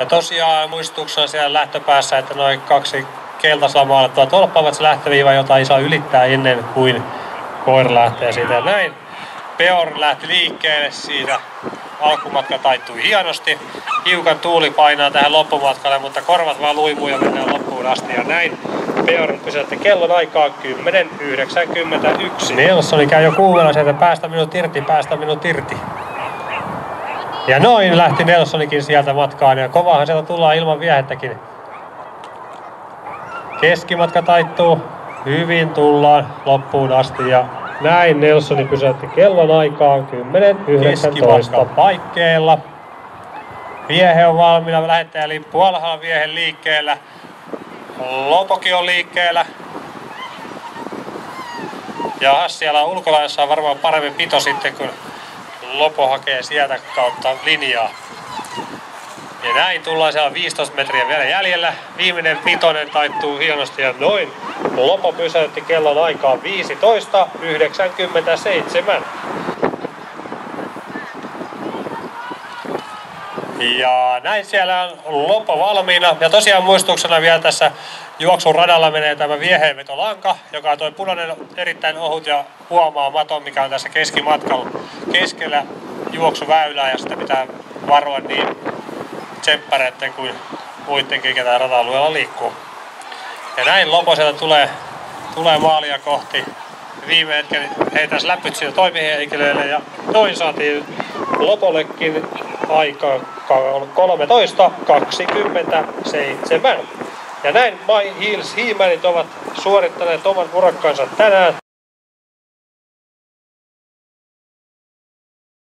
Ja tosiaan muistutuksena siellä lähtöpäässä, että noin 2 keltaisella maalattua tolppaa ovat se lähtöviiva, jota ei saa ylittää ennen kuin koira lähtee siitä. Ja näin Peor lähti liikkeelle siitä. Alkumatka taittui hienosti. Hiukan tuuli painaa tähän loppumatkalle, mutta korvat vaan luimuu ja mennään loppuun asti. Ja näin Peor pysäytti kellon aikaa 10.91. Nelsoni käy jo kuumella sieltä, päästä minut irti. Ja noin lähti Nelsonikin sieltä matkaan ja kovahan sieltä tullaan ilman viehettäkin. Keskimatka taittuu, hyvin tullaan loppuun asti ja näin Nelsoni pysäytti kellon aikaan 10.19. Keskimatka paikkeilla. Viehe on valmiina, lähettäjälippu alhaalla, viehen liikkeellä. Lopokin on liikkeellä. Ja siellä ulkolaisessa on varmaan paremmin pito sitten, kun Lopo hakee sieltä kautta linjaa. Ja näin tullaan siellä 15 metriä vielä jäljellä. Viimeinen pitonen taittuu hienosti ja noin. Lopo pysäytti kellon aikaa 15.97. Ja näin siellä on Lopo valmiina. Ja tosiaan muistutuksena vielä tässä juoksun radalla menee tämä vieheenvetolanka, joka on tuo punainen erittäin ohut ja huomaamaton, mikä on tässä keskimatkalla keskellä juoksuväylää ja sitä pitää varoa niin tsemppäreiden kuin muidenkin, ketä rata-alueella liikkuu. Ja näin Lopo sieltä tulee maalia kohti. Viime hetken heitäisi läpyt siitä toimihenkilöille ja noin saatiin Lopollekin aika 13.27. Ja näin My Heels He-Manit ovat suorittaneet oman urakkansa tänään.